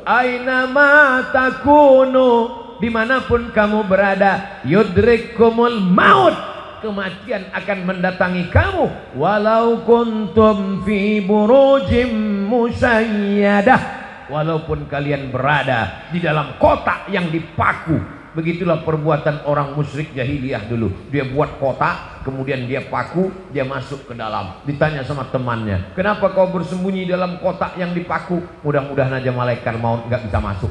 Ainama takunu, dimanapun kamu berada, yudrikumul maut, kematian akan mendatangi kamu. Walau kuntum fi burujim musayyadah, walaupun kalian berada di dalam kotak yang dipaku. Begitulah perbuatan orang musyrik jahiliyah dulu. Dia buat kotak, kemudian dia paku, dia masuk ke dalam. Ditanya sama temannya, kenapa kau bersembunyi dalam kotak yang dipaku? Mudah-mudahan aja malaikat maut nggak bisa masuk.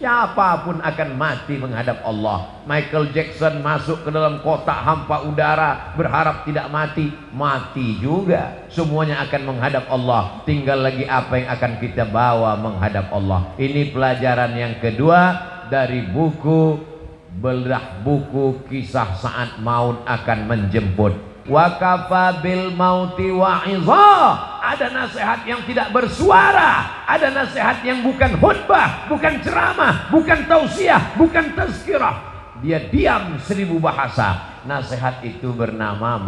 Siapapun akan mati menghadap Allah. Michael Jackson masuk ke dalam kotak hampa udara, berharap tidak mati, mati juga. Semuanya akan menghadap Allah. Tinggal lagi apa yang akan kita bawa menghadap Allah. Ini pelajaran yang kedua dari buku belah buku kisah saat maut akan menjemput. Wa kafa bil mauti wa'izah. Ada nasihat yang tidak bersuara, ada nasihat yang bukan khutbah, bukan ceramah, bukan tausiah, bukan tazkirah. Dia diam 1000 bahasa. Nasihat itu bernama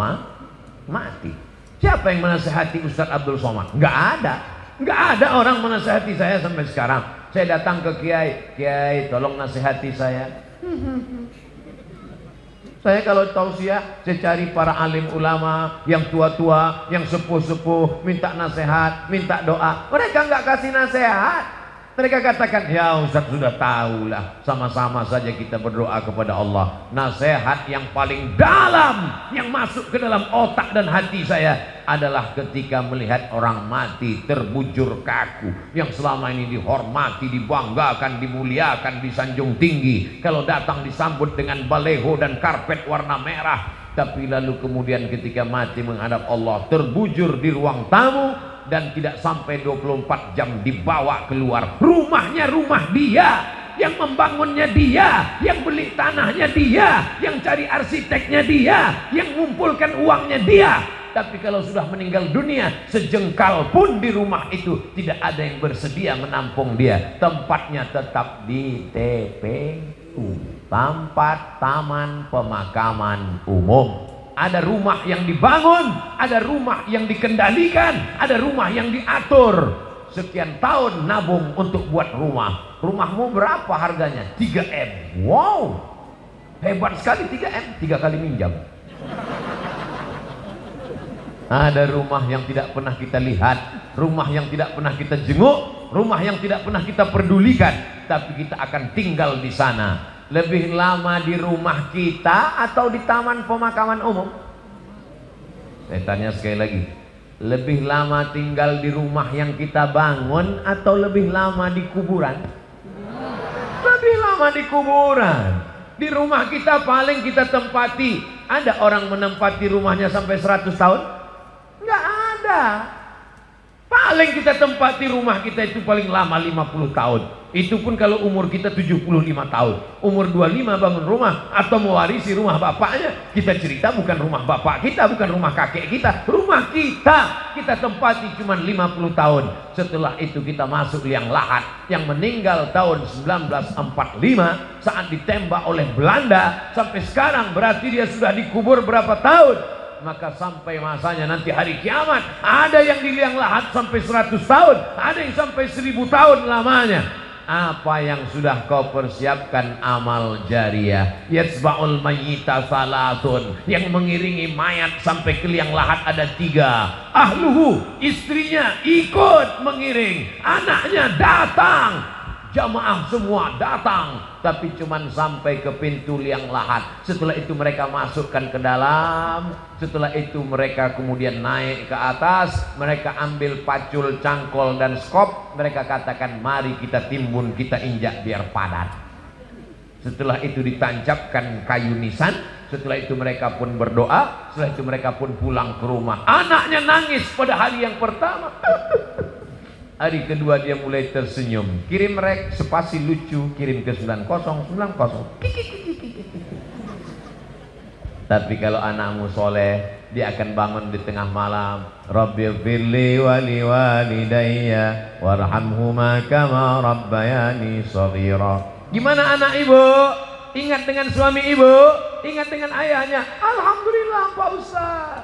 mati. Siapa yang menasihati Ustadz Abdul Somad? Nggak ada. Nggak ada orang menasihati saya sampai sekarang. Saya datang ke Kiai, Kiai tolong nasihati saya. Saya kalau tausiah, saya cari para alim ulama yang tua-tua, yang sepuh-sepuh, minta nasihat, minta doa. Mereka nggak kasih nasihat. Mereka katakan, ya Ustaz sudah tahulah, sama-sama saja kita berdoa kepada Allah. Nasihat yang paling dalam yang masuk ke dalam otak dan hati saya adalah ketika melihat orang mati terbujur kaku, yang selama ini dihormati, dibanggakan, dimuliakan, disanjung tinggi. Kalau datang disambut dengan baleho dan karpet warna merah, tapi lalu kemudian ketika mati menghadap Allah terbujur di ruang tamu dan tidak sampai 24 jam dibawa keluar. Rumahnya rumah dia, yang membangunnya dia, yang beli tanahnya dia, yang cari arsiteknya dia, yang mengumpulkan uangnya dia. Tapi kalau sudah meninggal dunia, sejengkal pun di rumah itu tidak ada yang bersedia menampung dia. Tempatnya tetap di TPU, tempat taman pemakaman umum. Ada rumah yang dibangun, ada rumah yang dikendalikan, ada rumah yang diatur. Sekian tahun nabung untuk buat rumah. Rumahmu berapa harganya? 3M. Wow, hebat sekali 3M. 3 kali minjam. Ada rumah yang tidak pernah kita lihat, rumah yang tidak pernah kita jenguk, rumah yang tidak pernah kita pedulikan, tapi kita akan tinggal di sana. Lebih lama di rumah kita atau di taman pemakaman umum? Saya tanya sekali lagi, lebih lama tinggal di rumah yang kita bangun atau lebih lama di kuburan? Lebih lama di kuburan. Di rumah kita paling kita tempati. Ada orang menempati rumahnya sampai 100 tahun? Nggak ada. Paling kita tempati rumah kita itu paling lama 50 tahun. Itu pun kalau umur kita 75 tahun. Umur 25 bangun rumah atau mewarisi rumah bapaknya. Kita cerita bukan rumah bapak kita, bukan rumah kakek kita, rumah kita tempati cuma 50 tahun. Setelah itu kita masuk liang lahat. Yang meninggal tahun 1945 saat ditembak oleh Belanda, sampai sekarang berarti dia sudah dikubur berapa tahun? Maka sampai masanya nanti hari kiamat, ada yang di liang lahat sampai 100 tahun, ada yang sampai 1000 tahun lamanya. Apa yang sudah kau persiapkan? Amal jariyah. Yatsba'ul mayyita salatun, yang mengiringi mayat sampai ke liang lahat ada 3. Ahluhu, istrinya ikut mengiring, anaknya datang, jamaah semua datang, tapi cuman sampai ke pintu liang lahat. Setelah itu mereka masukkan ke dalam. Setelah itu mereka kemudian naik ke atas. Mereka ambil pacul, cangkol dan skop. Mereka katakan mari kita timbun, kita injak biar padat. Setelah itu ditancapkan kayu nisan. Setelah itu mereka pun berdoa. Setelah itu mereka pun pulang ke rumah. Anaknya nangis pada hari yang pertama. Hari kedua dia mulai tersenyum. Kirim rek spasi lucu, kirim ke 9090. Tapi kalau anakmu soleh, dia akan bangun di tengah malam. Rabbighfirli wa liwalidayya warhamhuma kama rabbayani shaghira. Gimana anak ibu? Ingat dengan suami ibu? Ingat dengan ayahnya? Alhamdulillah Pak Ustaz.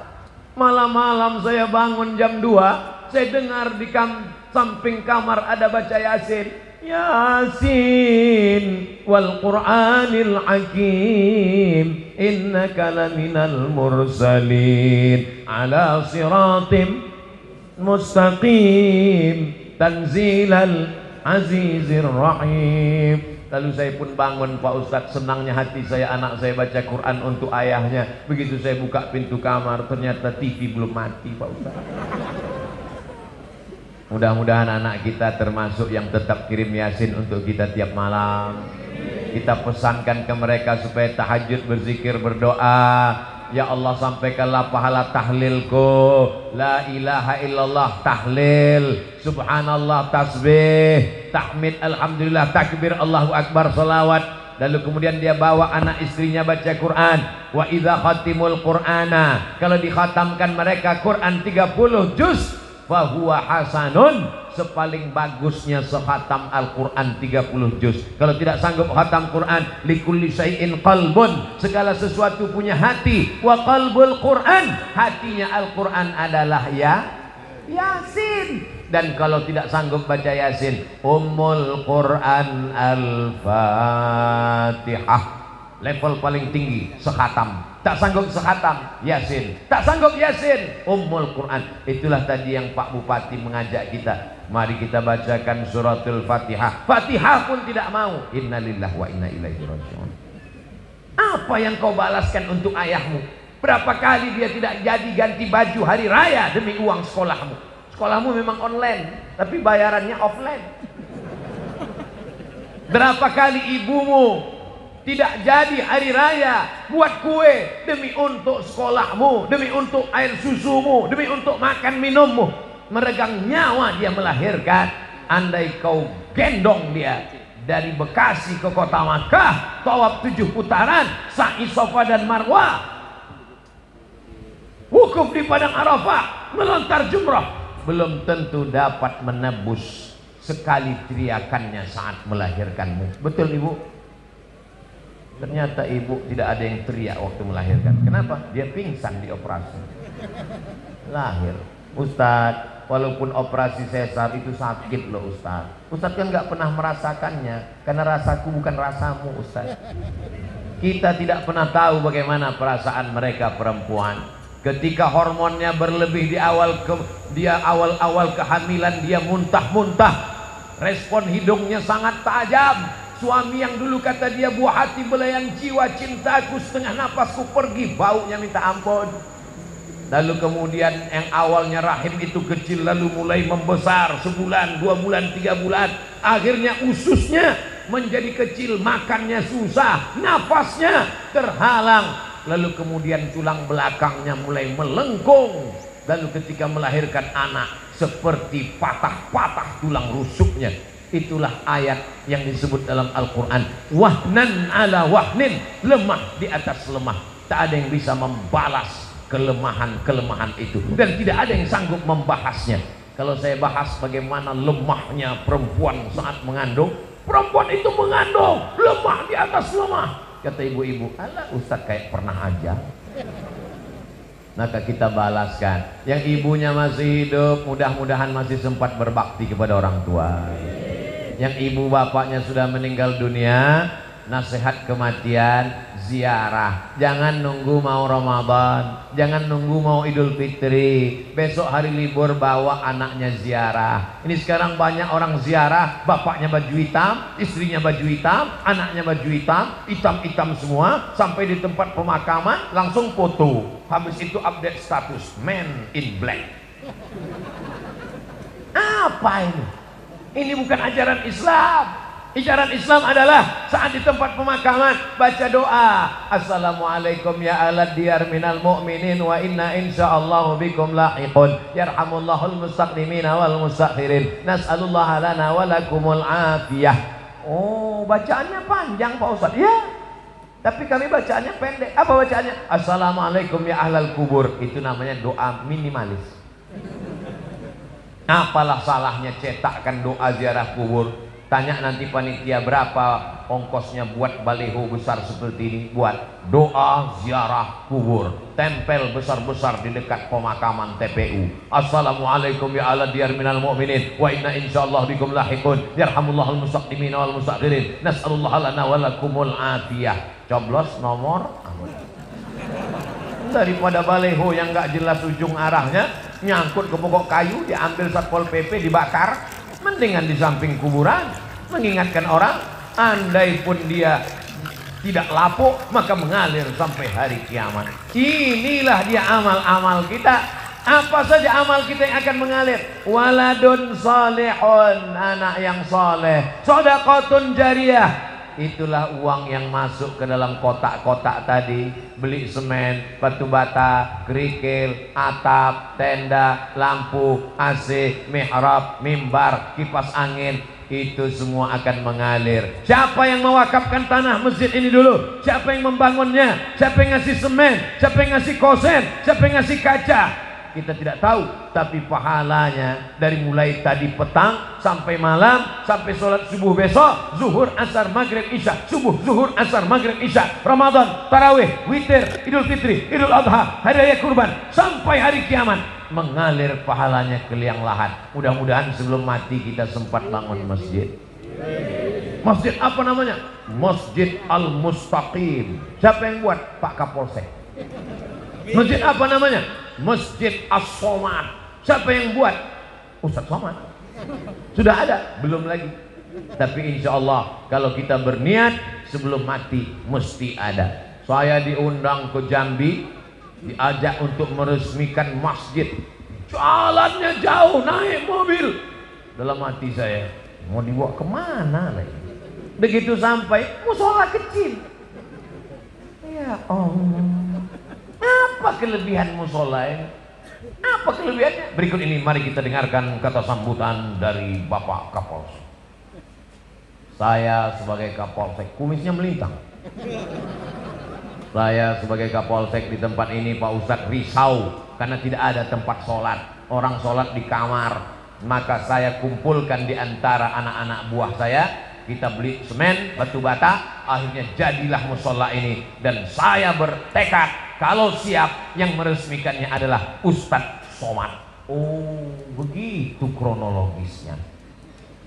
Malam-malam saya bangun jam 2. saya dengar di samping kamar ada baca Yasin. Yasin wal Qur'anil Hakim innaka laminal mursalin ala siratim mustaqim tanzilal azizir rahim. Lalu saya pun bangun, Pak Ustadz, senangnya hati saya anak saya baca Quran untuk ayahnya. Begitu saya buka pintu kamar, ternyata TV belum mati, Pak Ustadz. Mudah-mudahan anak kita termasuk yang tetap kirim Yasin untuk kita tiap malam. Kita pesankan ke mereka supaya tahajud, berzikir, berdoa. Ya Allah, sampaikanlah pahala tahlilku, la ilaha illallah tahlil, subhanallah tasbih, tahmid, alhamdulillah, takbir, Allahu akbar, salawat. Lalu kemudian dia bawa anak istrinya baca Quran. Wa idza khatimul qur'ana, kalau dikhatamkan mereka Quran 30 juz, fahuwa hasanun, sepaling bagusnya sekhatam Al-Quran 30 juz. Kalau tidak sanggup khatam Quran, likulli syai'in qalbun, segala sesuatu punya hati. Wa qalbul Quran, hatinya Al-Quran adalah Yasin. Dan kalau tidak sanggup baca Yasin, Ummul Quran Al-Fatihah, level paling tinggi sekhatam. Tak sanggup sekhatam Yasin, tak sanggup Yasin, Ummul Quran. Itulah tadi yang Pak Bupati mengajak kita, mari kita bacakan suratul Fatihah. Fatihah pun tidak mau. Innalillahi wa inna ilaihi raji'un. Apa yang kau balaskan untuk ayahmu? Berapa kali dia tidak jadi ganti baju hari raya demi uang sekolahmu? Sekolahmu memang online, tapi bayarannya offline. Berapa kali ibumu tidak jadi hari raya buat kue demi untuk sekolahmu, demi untuk air susumu, demi untuk makan minummu. Meregang nyawa dia melahirkan. Andai kau gendong dia dari Bekasi ke kota Makkah, tawaf 7 putaran, sa'i Safa dan Marwah, wukuf di padang Arafah, melontar jumrah, belum tentu dapat menebus sekali teriakannya saat melahirkanmu. Betul Ibu? Ternyata ibu tidak ada yang teriak waktu melahirkan. Kenapa? Dia pingsan di operasi. Lahir. Ustadz, walaupun operasi sesar itu sakit loh Ustadz. Ustadz kan nggak pernah merasakannya, karena rasaku bukan rasamu Ustadz. Kita tidak pernah tahu bagaimana perasaan mereka perempuan. Ketika hormonnya berlebih di awal-awal kehamilan, dia muntah-muntah. Respon hidungnya sangat tajam. Suami yang dulu kata dia buah hati belayan jiwa, cintaku setengah napasku pergi, baunya minta ampun. Lalu kemudian yang awalnya rahim itu kecil, lalu mulai membesar, sebulan, 2 bulan, 3 bulan, akhirnya ususnya menjadi kecil, makannya susah, napasnya terhalang. Lalu kemudian tulang belakangnya mulai melengkung. Lalu ketika melahirkan anak, seperti patah-patah tulang rusuknya. Itulah ayat yang disebut dalam Al-Quran, wahnan ala wahnin, lemah di atas lemah. Tak ada yang bisa membalas kelemahan-kelemahan itu, dan tidak ada yang sanggup membahasnya. Kalau saya bahas bagaimana lemahnya perempuan saat mengandung, perempuan itu mengandung lemah di atas lemah. Kata ibu-ibu, alah Ustaz kayak pernah aja. Maka kita balaskan. Yang ibunya masih hidup, mudah-mudahan masih sempat berbakti kepada orang tua. Yang ibu bapaknya sudah meninggal dunia, nasihat kematian, ziarah. Jangan nunggu mau Ramadan, jangan nunggu mau Idul Fitri. Besok hari libur bawa anaknya ziarah. Ini sekarang banyak orang ziarah, bapaknya baju hitam, istrinya baju hitam, anaknya baju hitam, hitam-hitam semua. Sampai di tempat pemakaman langsung foto. Habis itu update status, man in black. Apa ini? Ini bukan ajaran Islam. Ajaran Islam adalah saat di tempat pemakaman baca doa, assalamualaikum ya alad diyar minal mu'minin wa inna insyaallahu bikum lahiqun yarhamullahul mustaqdimina wal mustakhirin nas'alullaha lana wa lakumul afiyah. Oh, bacaannya panjang Pak Ustaz. Ya, tapi kami bacaannya pendek. Apa bacaannya? Assalamualaikum ya ahlal kubur. Itu namanya doa minimalis. Apalah salahnya cetakkan doa ziarah kubur? Tanya nanti panitia berapa ongkosnya buat baliho besar seperti ini, buat doa ziarah kubur, tempel besar-besar di dekat pemakaman TPU. Assalamualaikum ya ala diyar minal mu'minin wa inna insyaallah bikum lahiqun yarhamullahul mustaqdimin wal mustakhirin nas'alullah lana wa lakumul afiyah. Coblos nomor daripada baliho yang nggak jelas ujung arahnya, nyangkut ke pokok kayu, diambil Satpol PP, dibakar. Mendingan di samping kuburan, mengingatkan orang. Andai pun dia tidak lapuk, maka mengalir sampai hari kiamat. Inilah dia amal-amal kita. Apa saja amal kita yang akan mengalir? Waladun salihun, anak yang soleh, shadaqatun jariyah. Itulah uang yang masuk ke dalam kotak-kotak tadi. Beli semen, batu bata, kerikil, atap, tenda, lampu, AC, mihrab, mimbar, kipas angin. Itu semua akan mengalir. Siapa yang mewakafkan tanah masjid ini dulu? Siapa yang membangunnya? Siapa yang ngasih semen? Siapa yang ngasih kosen? Siapa yang ngasih kaca? Kita tidak tahu, tapi pahalanya dari mulai tadi petang sampai malam, sampai sholat subuh besok, zuhur, asar, maghrib, isya, subuh, zuhur, asar, maghrib, isya, Ramadan, tarawih, witir, idul fitri, idul adha, hari raya kurban, sampai hari kiamat, mengalir pahalanya ke liang lahat. Mudah-mudahan sebelum mati kita sempat bangun masjid. Masjid apa namanya? Masjid Al-Mustaqim. Siapa yang buat? Pak Kapolsek. Masjid apa namanya? Masjid As-Somad. Siapa yang buat? Ustadz Somad. Sudah ada? Belum lagi. Tapi insya Allah kalau kita berniat sebelum mati mesti ada. Saya diundang ke Jambi, diajak untuk meresmikan masjid. Jalannya jauh, naik mobil. Dalam hati saya, mau dibawa kemana lagi? Begitu sampai, musola kecil. Ya Allah. Apa kelebihan musola ini? Apa kelebihannya? Berikut ini mari kita dengarkan kata sambutan dari Bapak Kapolsek. Saya sebagai Kapolsek, kumisnya melintang. Saya sebagai Kapolsek di tempat ini, Pak Ustadz risau karena tidak ada tempat sholat. Orang sholat di kamar. Maka saya kumpulkan di antara anak-anak buah saya. Kita beli semen, batu bata, akhirnya jadilah musola ini. Dan saya bertekad kalau siap, yang meresmikannya adalah Ustadz Somad. Oh, begitu kronologisnya.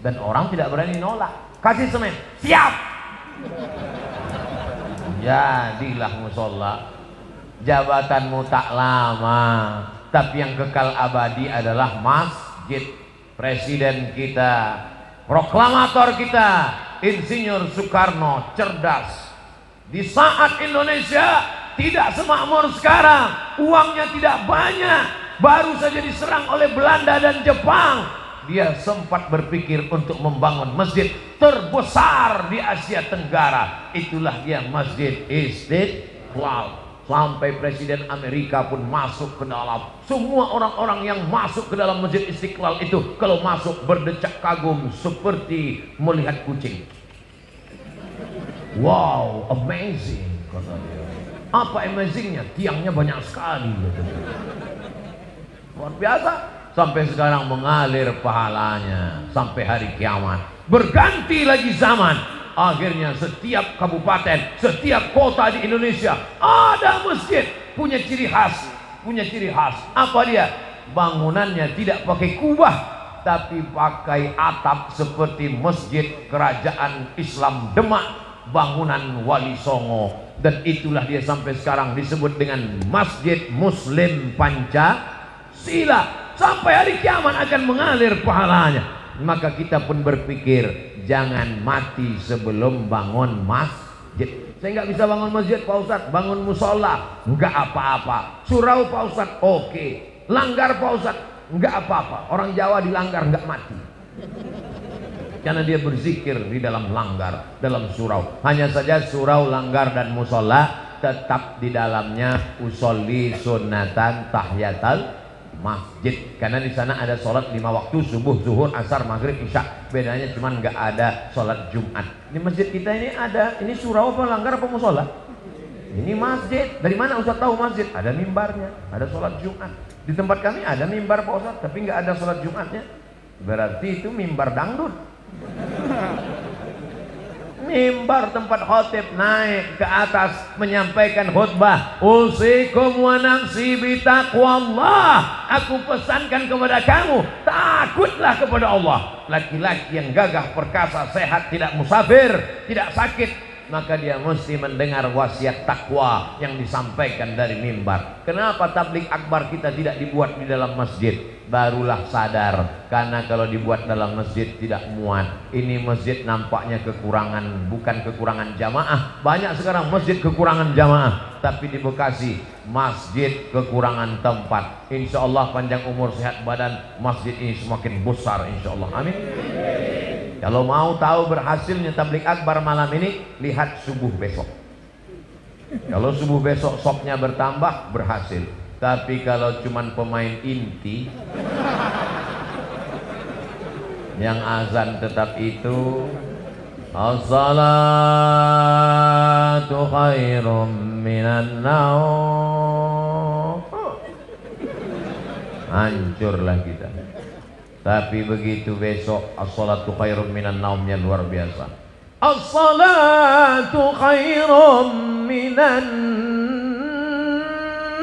Dan orang tidak berani nolak. Kasih semen, siap. Jadilah musola. Jabatanmu tak lama, tapi yang kekal abadi adalah masjid. Presiden kita, proklamator kita, Insinyur Soekarno cerdas. Di saat Indonesia tidak semakmur sekarang, uangnya tidak banyak, baru saja diserang oleh Belanda dan Jepang, dia sempat berpikir untuk membangun masjid terbesar di Asia Tenggara. Itulah dia Masjid Istiqlal. Sampai Presiden Amerika pun masuk ke dalam. Semua orang-orang yang masuk ke dalam Masjid Istiqlal itu kalau masuk berdecak kagum seperti melihat kucing. Wow, amazing, kata dia. Apa amazingnya? Tiangnya banyak sekali. Luar biasa. Sampai sekarang mengalir pahalanya sampai hari kiamat. Berganti lagi zaman. Akhirnya setiap kabupaten, setiap kota di Indonesia ada masjid. Punya ciri khas. Punya ciri khas. Apa dia? Bangunannya tidak pakai kubah, tapi pakai atap seperti masjid kerajaan Islam Demak, bangunan Wali Songo. Dan itulah dia sampai sekarang disebut dengan Masjid Muslim Pancasila. Sampai hari kiamat akan mengalir pahalanya. Maka kita pun berpikir, jangan mati sebelum bangun masjid. Saya nggak bisa bangun masjid Pak Ustadz, bangun musola nggak apa-apa. Surau Pak Ustadz, oke. Langgar Pak Ustadz, nggak apa-apa. Orang Jawa dilanggar nggak mati, karena dia berzikir di dalam langgar, dalam surau. Hanya saja surau, langgar dan musola tetap di dalamnya usolli sunatan tahiyatal masjid, karena di sana ada sholat 5 waktu, subuh, zuhur, asar, maghrib, isya. Bedanya cuma nggak ada sholat Jumat. Di masjid kita ini ada, ini surau apa langgar apa musola? Ini masjid. Dari mana Ustaz tahu masjid? Ada mimbarnya, ada sholat Jumat. Di tempat kami ada mimbar Pak Ustaz, tapi nggak ada sholat Jumatnya. Berarti itu mimbar dangdut. Mimbar tempat khotib naik ke atas menyampaikan khutbah, usikum wa nafsi bitaqwallah, aku pesankan kepada kamu, takutlah kepada Allah. Laki-laki yang gagah perkasa, sehat, tidak musafir, tidak sakit, maka dia mesti mendengar wasiat takwa yang disampaikan dari mimbar. Kenapa tabligh akbar kita tidak dibuat di dalam masjid? Barulah sadar, karena kalau dibuat dalam masjid tidak muat. Ini masjid nampaknya kekurangan, bukan kekurangan jamaah. Banyak sekarang masjid kekurangan jamaah, tapi di Bekasi masjid kekurangan tempat. Insya Allah panjang umur sehat badan, masjid ini semakin besar insya Allah, amin. Kalau mau tahu berhasilnya tabligh akbar malam ini, lihat subuh besok. Kalau subuh besok sopnya bertambah, berhasil. Tapi kalau cuman pemain inti yang azan tetap itu, as-salatu khairum minan naum, hancurlah kita. Tapi begitu besok as-salatu khairum minan naumnya luar biasa. As-salatu khairum minan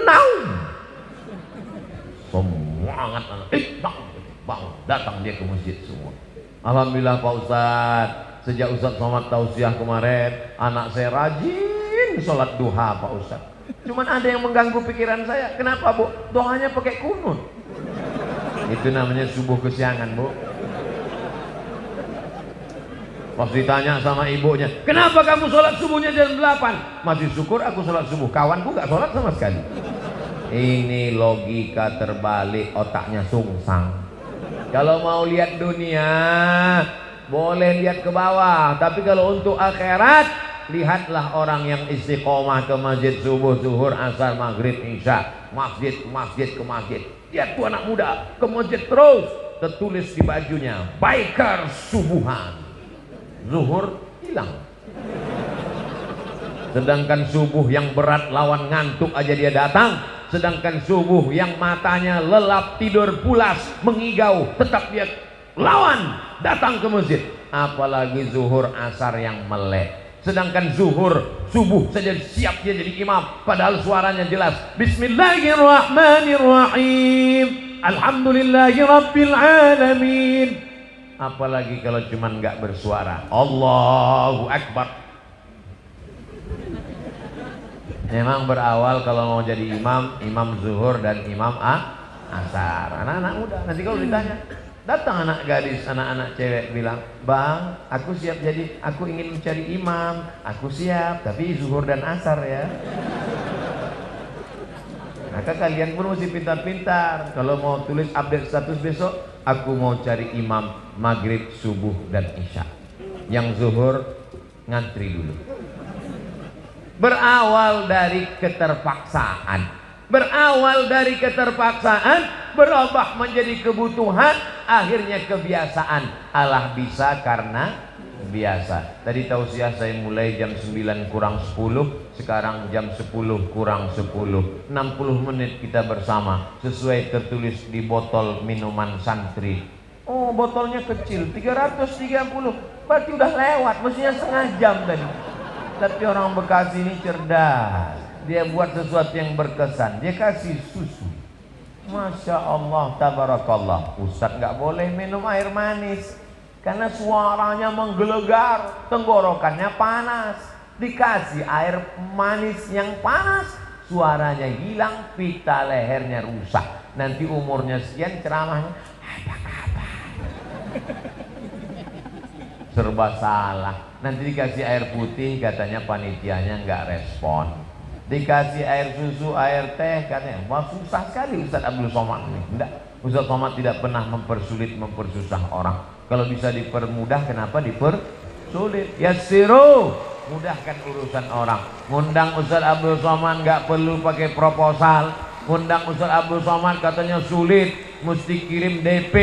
naum. Semua anak-anak bang, datang dia ke masjid semua. Alhamdulillah Pak Ustadz, sejak Ustadz Somad tausiah kemarin, anak saya rajin sholat duha Pak Ustadz. Cuman ada yang mengganggu pikiran saya. Kenapa Bu? Doanya pakai kunut. Itu namanya subuh kesiangan Bu. Pas ditanya sama ibunya, kenapa kamu sholat subuhnya jam 8? Masih syukur aku sholat subuh, kawanku gak sholat sama sekali. Ini logika terbalik, otaknya sungsang. Kalau mau lihat dunia boleh lihat ke bawah, tapi kalau untuk akhirat, lihatlah orang yang istiqomah ke masjid subuh, zuhur, asar, maghrib, isya, masjid ke masjid. Lihat tuh anak muda ke masjid terus, tertulis di bajunya biker subuhan. Zuhur hilang, sedangkan subuh yang berat lawan ngantuk aja dia datang. Sedangkan subuh yang matanya lelap tidur pulas mengigau tetap dia lawan datang ke masjid. Apalagi zuhur asar yang melek. Sedangkan zuhur subuh saja siap dia jadi imam, padahal suaranya jelas. Bismillahirrahmanirrahim, alhamdulillahi rabbil alamin. Apalagi kalau cuman nggak bersuara, Allahu Akbar. Memang berawal kalau mau jadi imam, imam zuhur dan imam asar. Anak-anak muda, nanti kalau ditanya, datang anak gadis, anak-anak cewek bilang, bang, aku siap jadi, aku ingin mencari imam, aku siap, tapi zuhur dan asar ya. Maka kalian pun mesti pintar-pintar. Kalau mau tulis update status besok, aku mau cari imam maghrib, subuh dan isya. Yang zuhur ngantri dulu. Berawal dari keterpaksaan, berubah menjadi kebutuhan, akhirnya kebiasaan. Allah bisa karena biasa. Tadi tausiah saya mulai jam 9 kurang 10, sekarang jam 10 kurang 10. 60 menit kita bersama, sesuai tertulis di botol minuman santri. Oh, botolnya kecil, 330, berarti udah lewat, mestinya setengah jam tadi. Tapi orang Bekasi ini cerdas, dia buat sesuatu yang berkesan, dia kasih susu. Masya Allah, tabarakallah. Ustadz nggak boleh minum air manis karena suaranya menggelegar, tenggorokannya panas. Dikasih air manis yang panas, suaranya hilang, pita lehernya rusak. Nanti umurnya sekian ceramahnya, apa kabar? Serba salah. Nanti dikasih air putih, katanya panitianya nggak respon. Dikasih air susu, air teh, katanya wah susah sekali Ustaz Abdul Somad ini. Enggak, Ustaz Somad tidak pernah mempersulit, mempersusah orang. Kalau bisa dipermudah, kenapa dipersulit? Yassiru, mudahkan urusan orang. Ngundang Ustaz Abdul Somad nggak perlu pakai proposal. Ngundang Ustaz Abdul Somad katanya sulit, mesti kirim DP,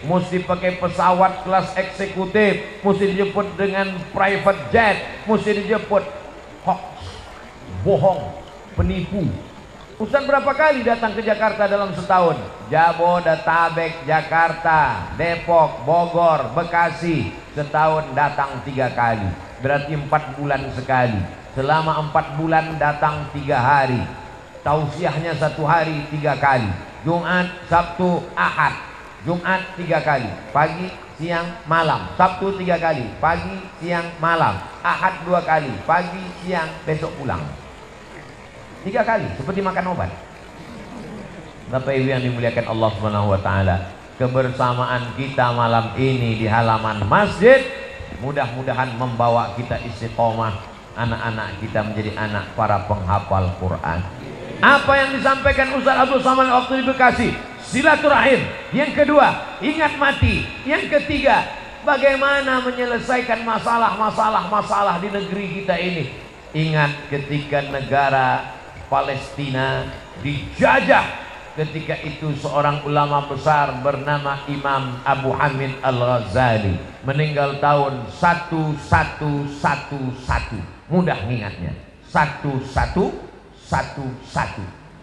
mesti pakai pesawat kelas eksekutif, mesti dijemput dengan private jet, mesti dijemput. Hoax, bohong, penipu. Ustaz berapa kali datang ke Jakarta dalam setahun? Jabodetabek, Jakarta, Depok, Bogor, Bekasi. Setahun datang 3 kali. Berarti 4 bulan sekali. Selama 4 bulan datang 3 hari. Tausiahnya 1 hari 3 kali. Jumat, Sabtu, Ahad. Jumat 3 kali. Pagi, siang, malam. Sabtu 3 kali. Pagi, siang, malam. Ahad 2 kali. Pagi, siang, besok pulang. 3 kali, seperti makan obat. Bapak Ibu yang dimuliakan Allah Subhanahu wa taala, kebersamaan kita malam ini di halaman masjid mudah-mudahan membawa kita istiqomah, anak-anak kita menjadi anak para penghafal Quran. Apa yang disampaikan Ustaz Abdul Somad waktu di Bekasi, silaturahim. Yang kedua, ingat mati. Yang ketiga, bagaimana menyelesaikan masalah di negeri kita ini. Ingat ketika negara Palestina dijajah, ketika itu seorang ulama besar bernama Imam Abu Hamid Al-Ghazali meninggal tahun 1111. Mudah ingatnya, 1111.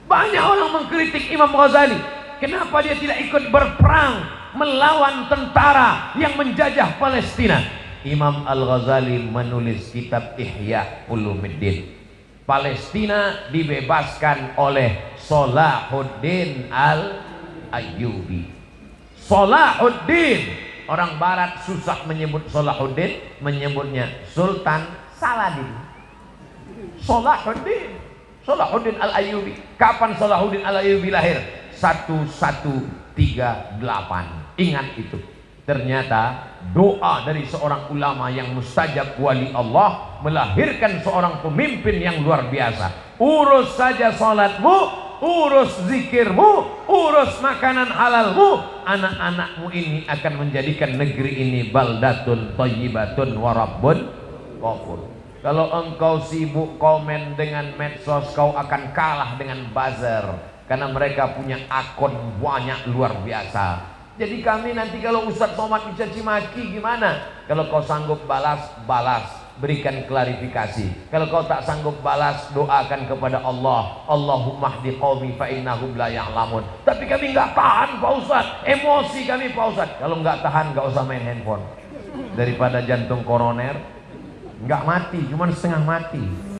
Banyak orang mengkritik Imam Ghazali. Kenapa dia tidak ikut berperang melawan tentara yang menjajah Palestina? Imam Al-Ghazali menulis kitab Ihya Ulumuddin. Palestina dibebaskan oleh Salahuddin Al-Ayyubi. Salahuddin, orang barat susah menyebut Salahuddin, menyebutnya Sultan Saladin. Salahuddin Al-Ayyubi. Kapan Salahuddin Al-Ayyubi lahir? 1138. Ingat itu. Ternyata doa dari seorang ulama yang mustajab wali Allah melahirkan seorang pemimpin yang luar biasa. Urus saja salatmu, urus zikirmu, urus makanan halalmu, anak-anakmu ini akan menjadikan negeri ini baldatun thayyibatun wa rabbun ghafur. Kalau engkau sibuk komen dengan medsos, kau akan kalah dengan buzzer, karena mereka punya akun banyak luar biasa. Jadi kami nanti kalau Ustaz Somad dicaci maki gimana? Kalau kau sanggup balas, berikan klarifikasi. Kalau kau tak sanggup balas, doakan kepada Allah. Allahumma hdi qaumi fa innahum la ya'lamun. Tapi kami nggak tahan Pak Ustaz, emosi kami Pak Ustaz. Kalau nggak tahan nggak usah main handphone. Daripada jantung koroner nggak mati, cuman setengah mati.